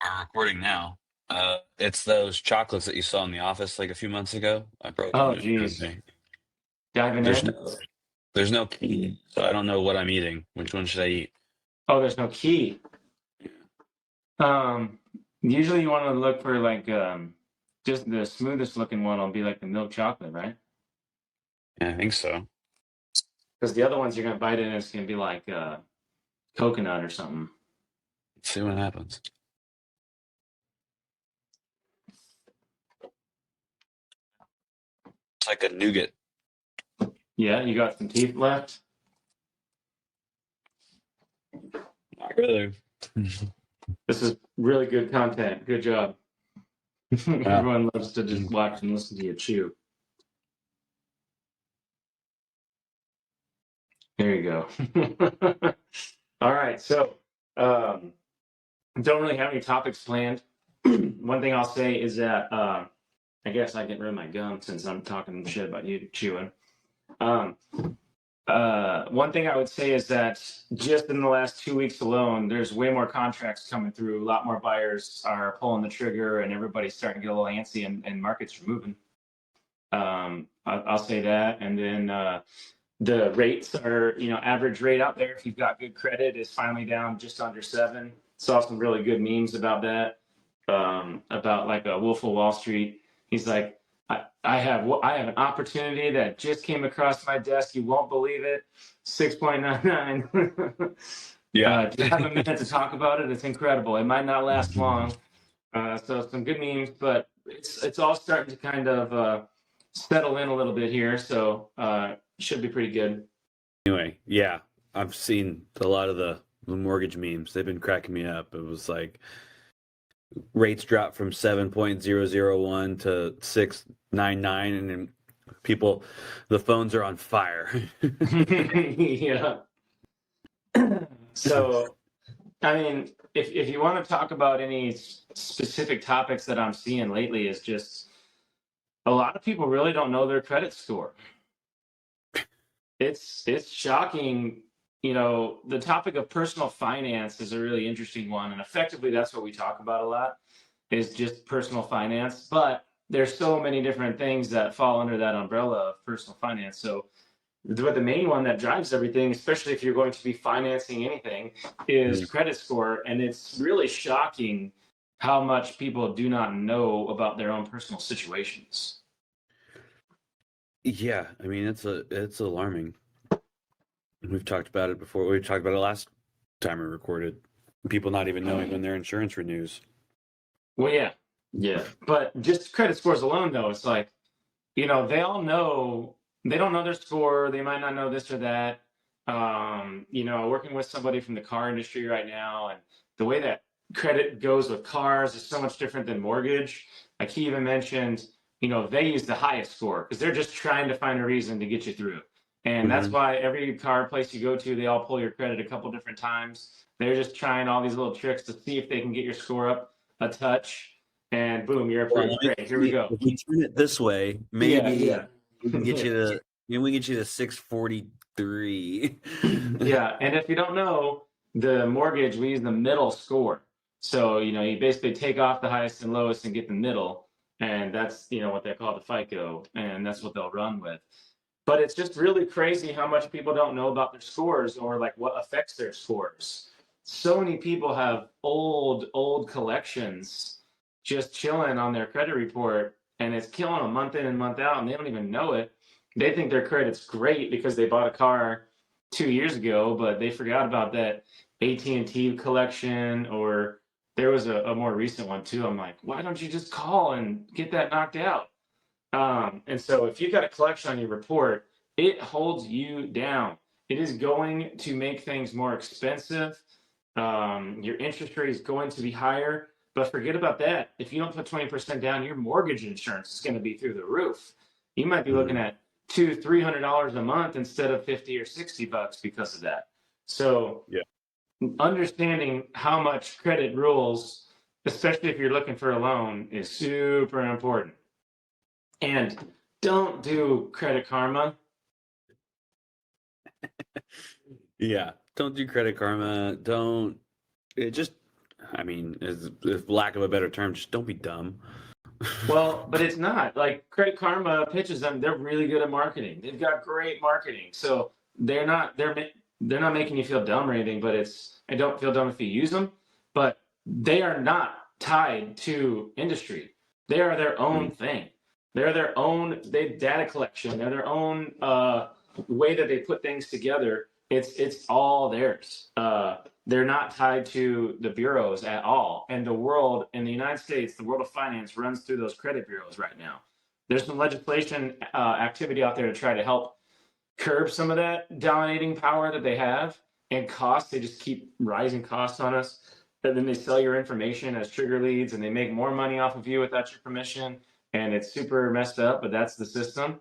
We're recording now. It's those chocolates that you saw in the office like a few months ago. I broke Oh, one the other geez. day. Diving There's in? no, there's no key, so I don't know what I'm eating. Which one should I eat? Oh, there's no key. Um, Usually you want to look for like just the smoothest looking one will be like the milk chocolate, right? Yeah, I think so. Because the other ones you're gonna bite in, it's gonna be like coconut or something. Let's see what happens. It's like a nougat. Yeah, you got some teeth left. Not really. This is really good content. Good job. Yeah. Everyone loves to just watch and listen to you chew. There you go. All right, so don't really have any topics planned. One thing I'll say is that I guess I get rid of my gum since I'm talking shit about you chewing. Um, One thing I would say is that just in the last 2 weeks alone, there's way more contracts coming through. A lot more buyers are pulling the trigger, and everybody's starting to get a little antsy, and markets are moving. I'll say that, and then the rates are, average rate out there if you've got good credit is finally down just under 7. Saw some really good memes about that. About like a Wolf of Wall Street. He's like, I have an opportunity that just came across my desk. You won't believe it. 6.99. Yeah. Do you have a minute to talk about it? It's incredible. It might not last long. So some good memes, but it's all starting to kind of settle in a little bit here. So should be pretty good. Anyway, yeah, I've seen a lot of the mortgage memes. They've been cracking me up. It was like rates dropped from 7.001 to 6.99, and then people, the phones are on fire. Yeah. So, I mean, if you want to talk about any specific topics that I'm seeing lately, is just a lot of people really don't know their credit score. It's shocking. The topic of personal finance is a really interesting one, and effectively that's what we talk about a lot, is just personal finance. But there's so many different things that fall under that umbrella of personal finance. So but the main one that drives everything, especially if you're going to be financing anything, is credit score. And it's really shocking how much people do not know about their own personal situations. Yeah, I mean it's alarming. We've talked about it before. We talked about it last time we recorded. People not even knowing when their insurance renews. Well, yeah. But just credit scores alone, though, it's like, they all know, they don't know their score. They might not know this or that. Working with somebody from the car industry right now, and the way that credit goes with cars is so much different than mortgage. Like he even mentioned, they use the highest score because they're just trying to find a reason to get you through. And that's why every car place you go to, they all pull your credit a couple different times. They're just trying all these little tricks to see if they can get your score up a touch, and boom, you're Well, approved. Great, here we go. if we turn it this way, Yeah, maybe yeah. we can get you to we get you to 643. Yeah, and if you don't know, the mortgage, we use the middle score. So, you basically take off the highest and lowest and get the middle, and that's, what they call the FICO, and that's what they'll run with. But it's just really crazy how much people don't know about their scores or like what affects their scores. So many people have old collections just chilling on their credit report, and it's killing them month in and month out, and they don't even know it. They think their credit's great because they bought a car 2 years ago, but they forgot about that AT&T collection, or there was a more recent one too. I'm like, why don't you just call and get that knocked out? And so if you've got a collection on your report, it holds you down. It is going to make things more expensive. Your interest rate is going to be higher, but forget about that. If you don't put 20% down, your mortgage insurance is going to be through the roof. You might be looking at $200-300 a month instead of 50 or $60 because of that. So Yeah. understanding how much credit rules, especially if you're looking for a loan, is super important. And don't do Credit Karma. Yeah, don't do Credit Karma. Don't just I mean, if lack of a better term, just don't be dumb. Well, but it's not like Credit Karma pitches them. They're really good at marketing. They've got great marketing, so they're not making you feel dumb or anything. But and don't feel dumb if you use them. But they are not tied to industry. They are their own thing. They're their own. They data collection. They're their own way that they put things together. It's all theirs. They're not tied to the bureaus at all. And the world in the United States, the world of finance runs through those credit bureaus right now. There's some legislation activity out there to try to help curb some of that dominating power that they have, and costs. They just keep rising costs on us. And then they sell your information as trigger leads, and they make more money off of you without your permission. And it's super messed up, but that's the system.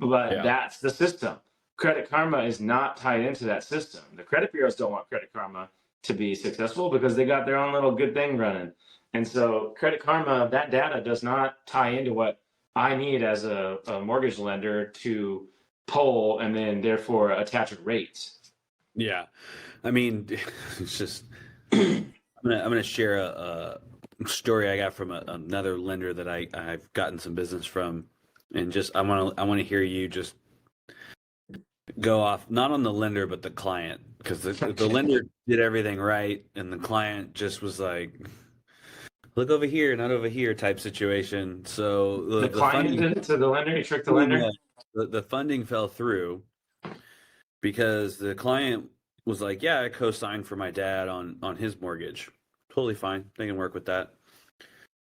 But that's the system. Credit Karma is not tied into that system. The credit bureaus don't want Credit Karma to be successful because they got their own little good thing running. And so Credit Karma, that data does not tie into what I need as a mortgage lender to pull and then therefore attach a rate. Yeah. I mean, it's just, I'm gonna share a story I got from another lender that I've gotten some business from. And just, I want to hear you just go off, not on the lender, but the client, because the lender did everything right. And the client just was like, look over here, not over here type situation. So the client funding, did it to the lender. He tricked the lender. The funding fell through because the client was like, yeah, I co-signed for my dad on his mortgage. Totally fine. They can work with that.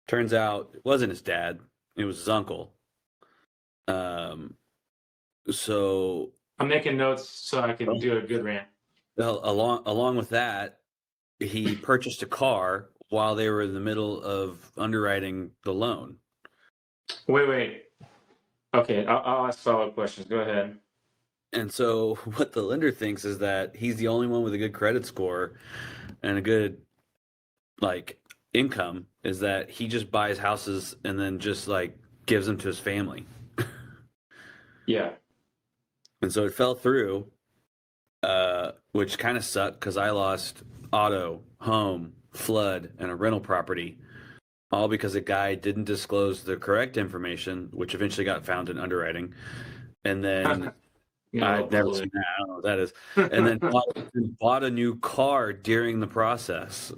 Turns out it wasn't his dad. It was his uncle. So I'm making notes so I can do a good rant. Along with that, he purchased a car while they were in the middle of underwriting the loan. Wait. Okay, I'll ask follow-up questions. Go ahead. And so what the lender thinks is that he's the only one with a good credit score and a good income, is that he just buys houses and then just gives them to his family. Yeah. And so it fell through, which kind of sucked because I lost auto, home, flood, and a rental property, all because a guy didn't disclose the correct information, which eventually got found in underwriting. And then I've never seen that. I don't know what that is. And then bought a new car during the process.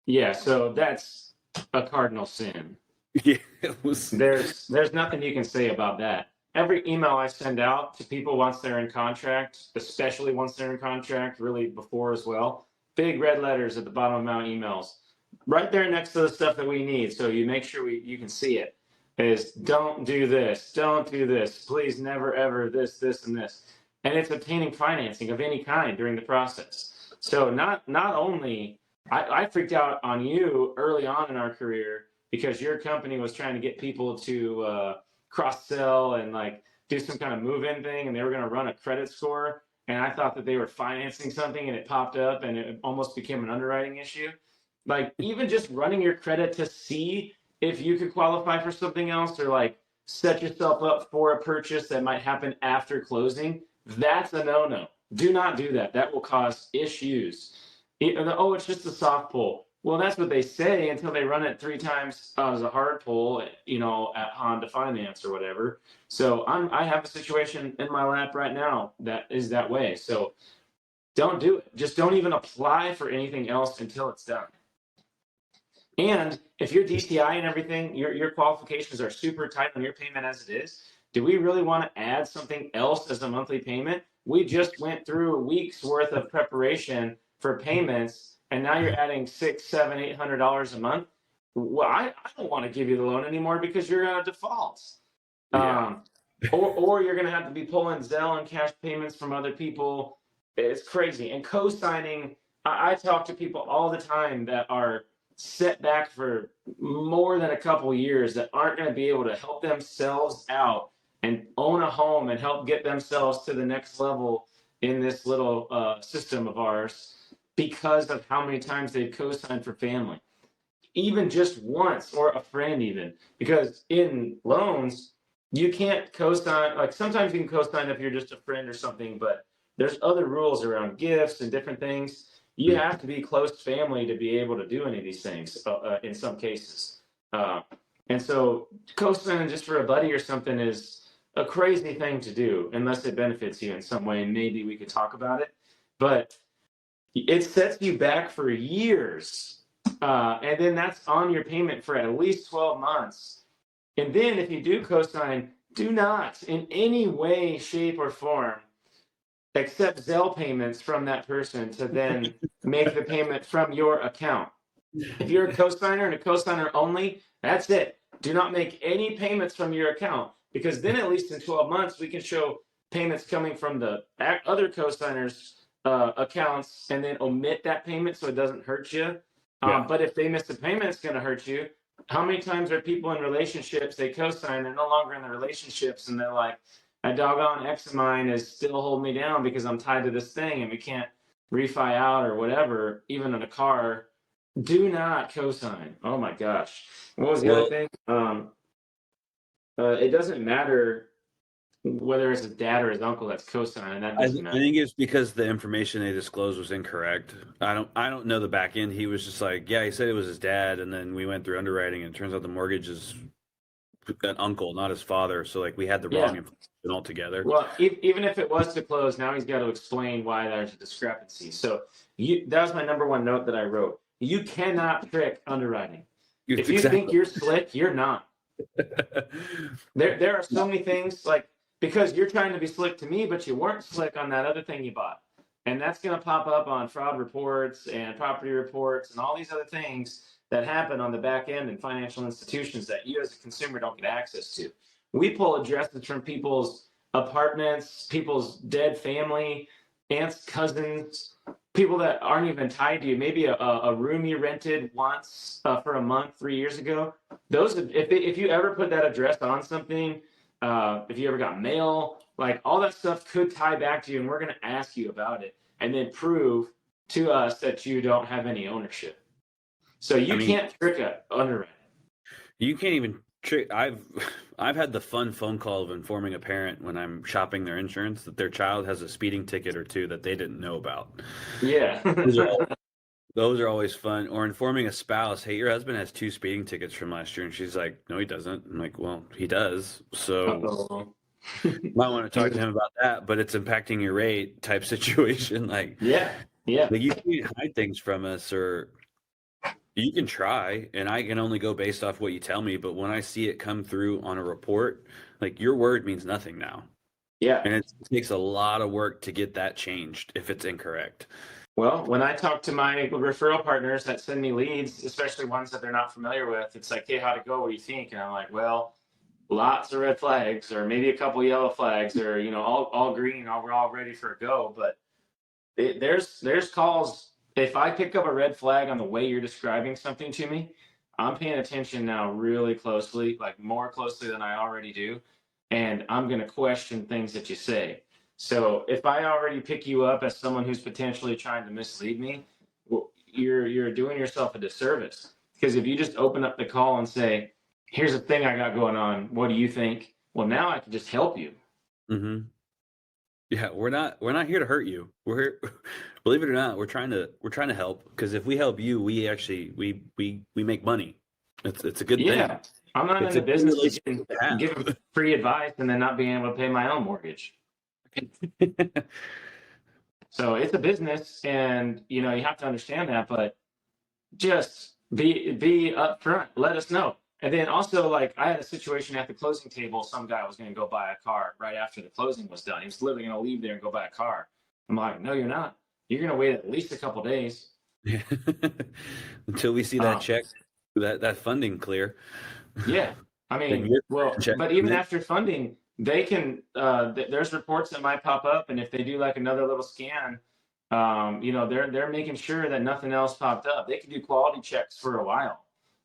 Yeah, so that's a cardinal sin. Yeah, it was. There's nothing you can say about that. Every email I send out to people once they're in contract, especially once they're in contract, really before as well, big red letters at the bottom of my emails, right there next to the stuff that we need, so you make sure you can see it, is don't do this, please never ever this, and this. And it's obtaining financing of any kind during the process. So not only, I freaked out on you early on in our career because your company was trying to get people to cross-sell and do some kind of move-in thing, and they were going to run a credit score, and I thought that they were financing something, and it popped up and it almost became an underwriting issue. Even just running your credit to see if you could qualify for something else, or set yourself up for a purchase that might happen after closing, that's a no-no. Do not do that. That will cause issues. It's just a soft pull. Well, that's what they say until they run it 3 times as a hard pull, at Honda Finance or whatever. So I have a situation in my lap right now that is that way. So don't do it. Just don't even apply for anything else until it's done. And if your DTI and everything, your qualifications are super tight on your payment as it is, do we really want to add something else as a monthly payment? We just went through a week's worth of preparation for payments, and now you're adding $600, $700, $800 a month. Well, I don't want to give you the loan anymore because you're going to default. Yeah. Or you're going to have to be pulling Zelle and cash payments from other people. It's crazy. And co-signing, I talk to people all the time that are set back for more than a couple years that aren't going to be able to help themselves out and own a home and help get themselves to the next level in this little system of ours because of how many times they've co-signed for family, even just once, or a friend even. Because in loans, you can't co-sign, sometimes you can co-sign if you're just a friend or something, but there's other rules around gifts and different things. You have to be close family to be able to do any of these things in some cases. Uh, and so co-signing just for a buddy or something is a crazy thing to do unless it benefits you in some way. And maybe we could talk about it. But it sets you back for years. And then that's on your payment for at least 12 months. And then if you do co-sign, do not in any way, shape, or form accept Zelle payments from that person to then make the payment from your account. If you're a co-signer and a co-signer only, that's it. Do not make any payments from your account, because then at least in 12 months, we can show payments coming from the other co-signers' accounts and then omit that payment so it doesn't hurt you. Yeah. But if they miss a payment, it's going to hurt you. How many times are people in relationships, they co-sign, they're no longer in the relationships, and they're like, a doggone ex of mine is still holding me down because I'm tied to this thing and we can't refi out or whatever, even in a car. Do not co-sign. Oh my gosh. What was the other thing? It doesn't matter whether it's his dad or his uncle that's co-signing. That doesn't matter. I think it's because the information they disclosed was incorrect. I don't know the back end. He was just like, yeah, he said it was his dad, and then we went through underwriting, and it turns out the mortgage is an uncle, not his father. So like we had the wrong information altogether. Well, even if it was to close, now he's got to explain why there's a discrepancy. So that was my number one note that I wrote. You cannot trick underwriting. If you think you're slick, you're not. There are so many things, like, because you're trying to be slick to me, but you weren't slick on that other thing you bought. And that's going to pop up on fraud reports and property reports and all these other things that happen on the back end in financial institutions that you as a consumer don't get access to. We pull addresses from people's apartments, people's dead family, aunts, cousins, people that aren't even tied to you. Maybe a room you rented once for a month 3 years ago. Those, if you ever put that address on something, if you ever got mail, like all that stuff could tie back to you, and we're going to ask you about it and then prove to us that you don't have any ownership. So you can't trick an underwriter. You can't even trick. I've had the fun phone call of informing a parent when I'm shopping their insurance that their child has a speeding ticket or two that they didn't know about. Yeah. Those are always fun. Or informing a spouse, hey, your husband has 2 speeding tickets from last year. And she's like, no, he doesn't. I'm like, well, he does. So might want to talk to him about that, but it's impacting your rate type situation. Like, yeah. Like you can't hide things from us, or you can try, and I can only go based off what you tell me. But when I see it come through on a report, like your word means nothing now. Yeah. And it takes a lot of work to get that changed if it's incorrect. Well, when I talk to my referral partners that send me leads, especially ones that they're not familiar with, it's like, hey, how'd it go? What do you think? And I'm like, well, lots of red flags, or maybe a couple yellow flags, or, all green, we're all ready for a go. But there's calls. If I pick up a red flag on the way you're describing something to me, I'm paying attention now really closely, like more closely than I already do. And I'm going to question things that you say. So if I already pick you up as someone who's potentially trying to mislead me, well, you're doing yourself a disservice. Because if you just open up the call and say, here's a thing I got going on, what do you think? Well, now I can just help you. Mm-hmm. Yeah, we're not here to hurt you. We're here, believe it or not, we're trying to help, because if we help you, we actually we make money. It's a good thing. I'm not in the business of giving free advice and then not being able to pay my own mortgage. So it's a business, and you have to understand that, but just be upfront. Let us know. And then also, like, I had a situation at the closing table. Some guy was going to go buy a car right after the closing was done. He was literally going to leave there and go buy a car. I'm like, no, you're not. You're going to wait at least a couple days until we see that check, that funding clear. Yeah, I mean, well, but even after funding, they can. There's reports that might pop up, and if they do like another little scan, they're making sure that nothing else popped up. They can do quality checks for a while.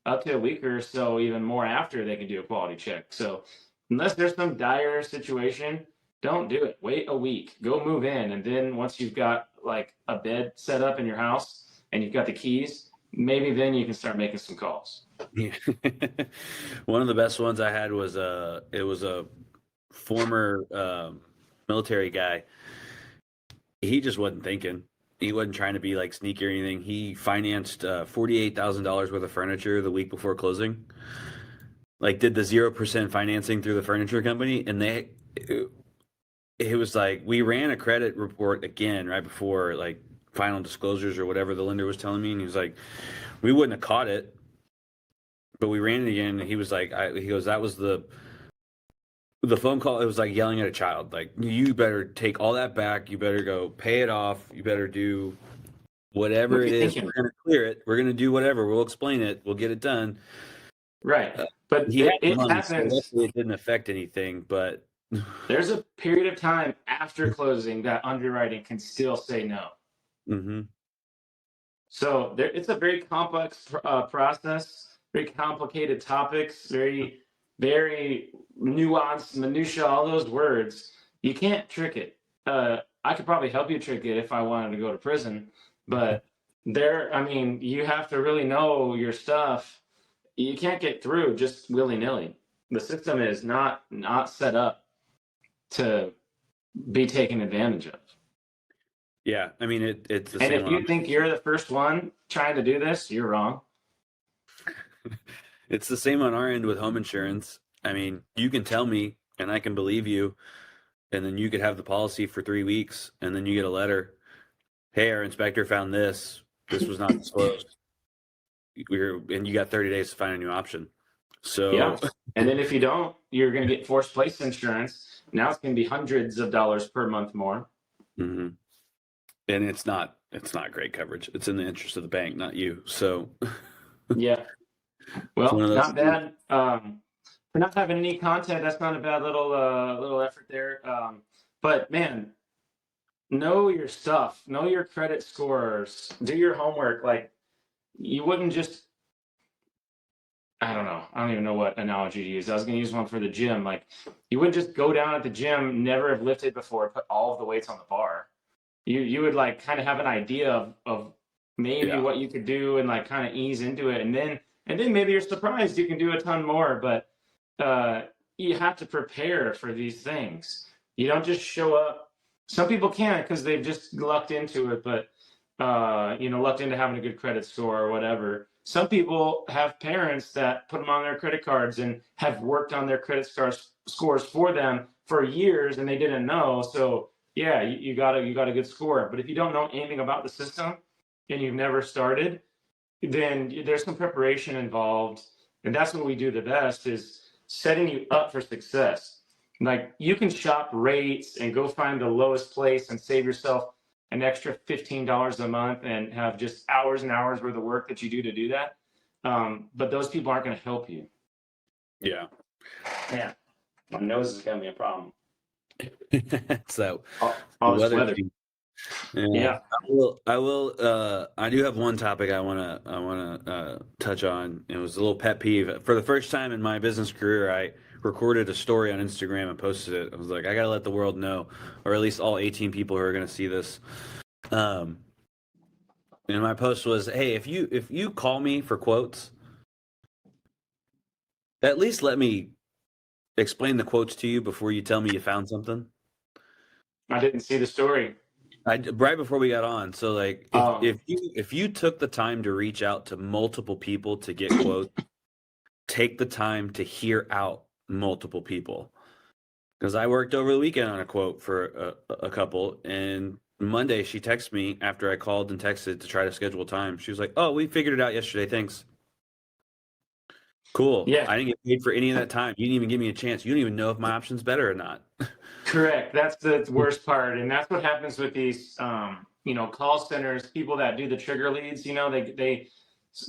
Up to a week or so, even more after, they can do a quality check. So unless there's some dire situation, don't do it. Wait a week, go move in. And then once you've got like a bed set up in your house and you've got the keys, maybe then you can start making some calls. Yeah. One of the best ones I had was it was a former military guy. He just wasn't thinking. he wasn't trying to be like sneaky or anything. He financed $48,000 worth of furniture the week before closing. Like did the 0% financing through the furniture company, and it was like we ran a credit report again right before like final disclosures or whatever the lender was telling me, and he was like, we wouldn't have caught it, but we ran it again. And he was like, he goes, that was the phone call. It was like yelling at a child, like you better take all that back, you better go pay it off, you better do whatever What are it you is. thinking? We're going to clear it, we're going to do whatever, we'll explain it, we'll get it done. Right. But He had the it money, so happens. luckily it didn't affect anything, but There's a period of time after closing that underwriting can still say no. mm-hmm. So it's a very complex process, very complicated topics, very, very nuanced, minutia, all those words. You can't trick it. I could probably help you trick it if I wanted to go to prison, but I mean, you have to really know your stuff. You can't get through just willy nilly. The system is not set up to be taken advantage of. Yeah, I mean it's the And same if on you think you're the first one trying to do this, you're wrong. it's the same on our end with home insurance. I mean, you can tell me and I can believe you, and then you could have the policy for 3 weeks, and then you get a letter, hey, our inspector found this was not disclosed. And you got 30 days to find a new option. So Yeah. And then if you don't, you're going to get forced place insurance. Now it's going to be hundreds of dollars per month more. mm-hmm. And it's not great coverage. It's in the interest of the bank, not you. So Yeah. it's one Well, of those not bad. For not having any content, that's not a bad little effort there. But man, know your stuff, know your credit scores, do your homework. Like you wouldn't just, I don't know. I don't even know what analogy to use. I was going to use one for the gym. Like you wouldn't just go down at the gym, never have lifted before, put all of the weights on the bar. You would like kind of have an idea of maybe what you could do and like kind of ease into it, and then maybe you're surprised you can do a ton more. But you have to prepare for these things. You don't just show up. Some people can't because they've just lucked into it, but lucked into having a good credit score or whatever. Some people have parents that put them on their credit cards and have worked on their credit scores for them for years, and they didn't know. So yeah, you got a good score. But if you don't know anything about the system and you've never started, then there's some preparation involved, and that's what we do the best is setting you up for success. Like you can shop rates and go find the lowest place and save yourself an extra $15 a month and have just hours and hours worth of work that you do to do that. But those people aren't going to help you. Yeah. Yeah, my nose is gonna be a problem. So all this weather. Yeah. I do have one topic I want to touch on. It was a little pet peeve. For the first time in my business career, I recorded a story on Instagram and posted it. I was like, I got to let the world know, or at least all 18 people who are going to see this. And my post was, hey, if you call me for quotes, at least let me explain the quotes to you before you tell me you found something. I didn't see the story. Right before we got on. So like if you took the time to reach out to multiple people to get quotes, take the time to hear out multiple people. Because I worked over the weekend on a quote for a couple, and Monday she texted me after I called and texted to try to schedule time. She was like, "Oh, we figured it out yesterday. Thanks." Cool. Yeah. I didn't get paid for any of that time. You didn't even give me a chance. You don't even know if my option's better or not. Correct. That's the worst part, and that's what happens with these, call centers. People that do the trigger leads. They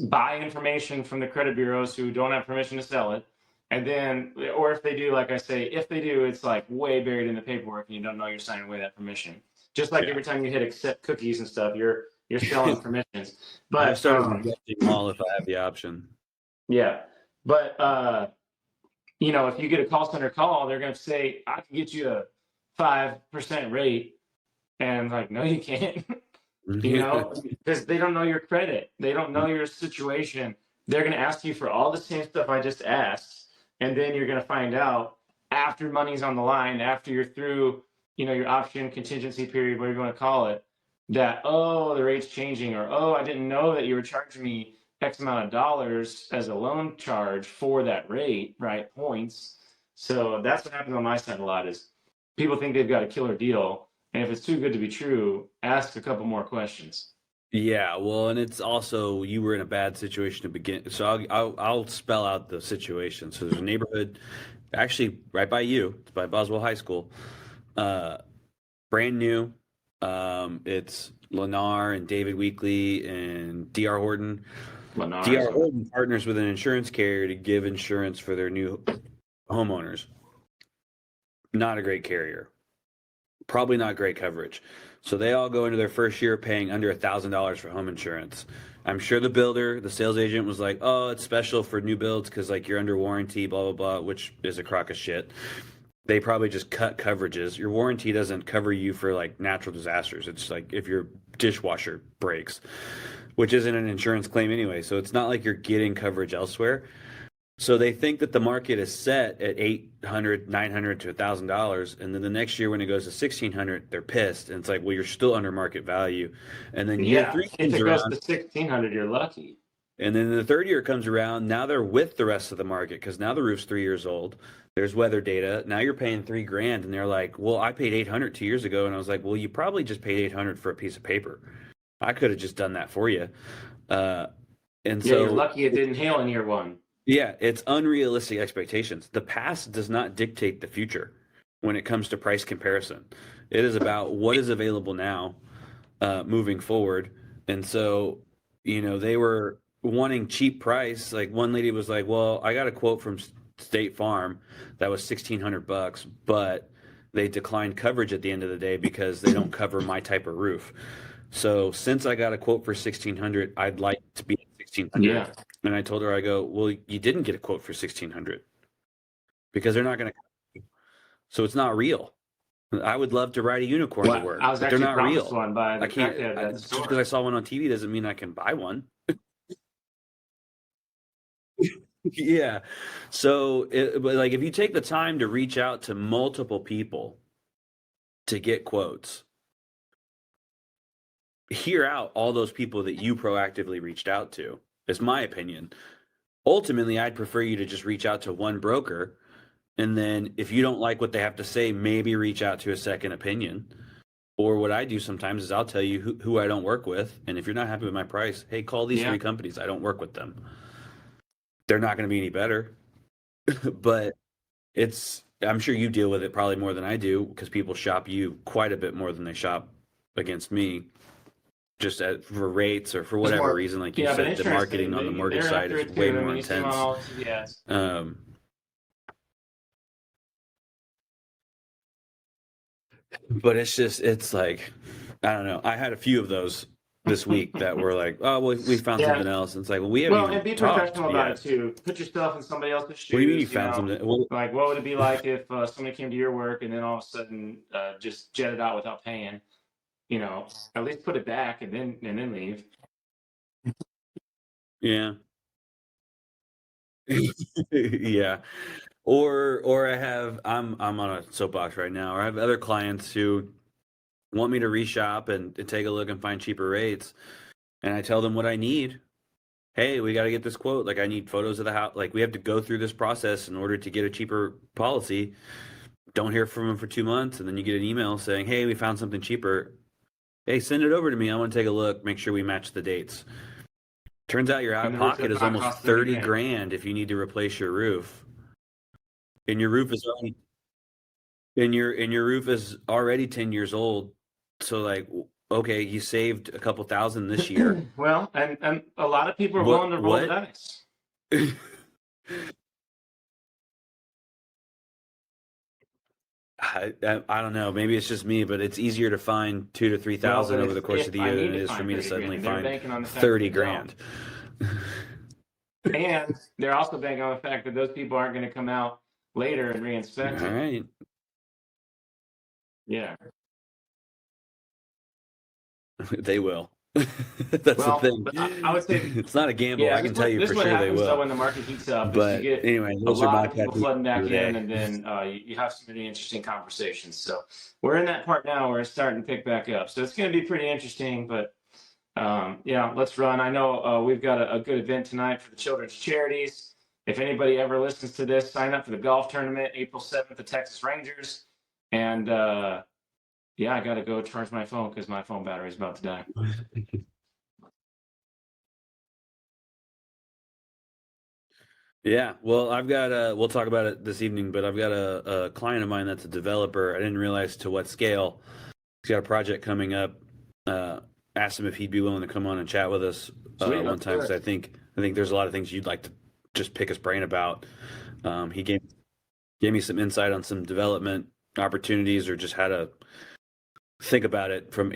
buy information from the credit bureaus who don't have permission to sell it, and then, or if they do, like I say, if they do, it's like way buried in the paperwork, and you don't know you're signing away that permission. Just like every time you hit accept cookies and stuff, you're selling permissions. But I've started rejecting them all if I have the option. Yeah, but if you get a call center call, they're going to say, I can get you a 5% rate. And like, no, you can't, because they don't know your credit. They don't know your situation. They're going to ask you for all the same stuff I just asked. And then you're going to find out after money's on the line, after you're through, your option contingency period, whatever you want to call it, that, oh, the rate's changing, or oh, I didn't know that you were charging me X amount of dollars as a loan charge for that rate, right? Points. So that's what happens on my side a lot is people think they've got a killer deal. And if it's too good to be true, ask a couple more questions. Yeah, well, and it's also you were in a bad situation to begin. So I'll spell out the situation. So there's a neighborhood, actually right by you. It's by Boswell High School. Uh, Brand new. It's Lennar and David Weekly and DR Horton. DR Lenars. Horton partners with an insurance carrier to give insurance for their new homeowners. Not a great carrier. Probably not great coverage. So they all go into their first year paying under $1,000 for home insurance. I'm sure the builder, the sales agent was like, "Oh, it's special for new builds because like you're under warranty, blah blah blah," which is a crock of shit. They probably just cut coverages. Your warranty doesn't cover you for like natural disasters. It's like if your dishwasher breaks, which isn't an insurance claim anyway. So it's not like you're getting coverage elsewhere. So they think that the market is set at 800, 900 to $1,000, and then the next year when it goes to 1,600, they're pissed, and it's like, well, you're still under market value. And then year Yeah, three if comes it goes to around, 1,600, you're lucky. and then the third year comes around. Now they're with the rest of the market because now the roof's 3 years old. There's weather data. Now you're paying $3,000, and they're like, well, I paid 800 2 years ago, and I was like, well, you probably just paid 800 for a piece of paper. I could have just done that for you. Uh, and Yeah, you're so lucky it didn't hail in year one. yeah, it's unrealistic expectations. The past does not dictate the future when it comes to price comparison. It is about what is available now, moving forward. And so, they were wanting cheap price. Like one lady was like, "Well, I got a quote from State Farm that was $1,600, but they declined coverage at the end of the day because they don't cover my type of roof. So since I got a quote for 1,600, I'd like to be at 1,600." Yeah. And I told her, I go, "Well, you didn't get a quote for 1,600 because they're not going to. So it's not real. I would love to ride a unicorn to Well, I work, was but they're actually not promised real. one by I the can't. crackhead at the Just because I store. saw one on TV doesn't mean I can buy one." Yeah. So, but like, if you take the time to reach out to multiple people to get quotes, hear out all those people that you proactively reached out to, is my opinion. Ultimately, I'd prefer you to just reach out to one broker. And then if you don't like what they have to say, maybe reach out to a second opinion. Or what I do sometimes is I'll tell you who I don't work with. And if you're not happy with my price, hey, call these Yeah. 3 companies. I don't work with them. They're not going to be any better. But I'm sure you deal with it probably more than I do because people shop you quite a bit more than they shop against me, just for rates or for It's whatever more, reason. Like you yeah, but said, the insurance, marketing on the mortgage they're side after is it way too. I more mean, you see them on intense. all TV ads. Um, but it's like, I don't know. I had a few of those this week that were like, "Oh, well, we found Yeah. something else." And it's like, well, we haven't Well, even and be talked professional about it yet. too. Put yourself in somebody else's What do you mean you shoes. found something? Well, Like what would it be like if somebody came to your work and then all of a sudden just jetted out without paying? At least put it back and then leave. yeah. Yeah. Or I'm on a soapbox right now. Or I have other clients who want me to reshop and take a look and find cheaper rates. And I tell them what I need. Hey, we got to get this quote. Like I need photos of the house. Like we have to go through this process in order to get a cheaper policy. Don't hear from them for 2 months, and then you get an email saying, "Hey, we found something cheaper. Hey, send it over to me. I want to take a look. Make sure we match the dates." Turns out your out And of the roof pocket does is not almost cost 30 30 grand. grand if you need to replace your roof. And your roof is already and your roof is already 10 years old. So like, okay, you saved a couple thousand this year. Well, and a lot of people are willing to roll the What? dice. I don't know. Maybe it's just me, but it's easier to find 2 to 3 thousand Well, over the but course of the if I year than need it to is for find me to 30 suddenly grand, they're find banking on the fact that 30 they grand. don't. And they're also banking on the fact that those people aren't going to come out later and reinspect All it. right. Yeah. They will. That's the Well, thing. I would say, It's not a gamble. yeah, I can tell you this for is what sure they happens though will. when the market heats up is you But get anyway, a those are lot my of people pet peeves flooding for back the in, day. and then you have some really interesting conversations. So we're in that part now where it's starting to pick back up. So it's going to be pretty interesting. But yeah, let's run. I know we've got a good event tonight for the children's charities. If anybody ever listens to this, sign up for the golf tournament, April 7th, the Texas Rangers. And yeah, I got to go charge my phone because my phone battery is about to die. Yeah, well, I've got we'll talk about it this evening, but I've got a client of mine that's a developer. I didn't realize to what scale. He's got a project coming up. Uh, Asked him if he'd be willing to come on and chat with us Sweet, one let's time do because it. I think there's a lot of things you'd like to just pick his brain about. He gave me some insight on some development opportunities or just how to think about it from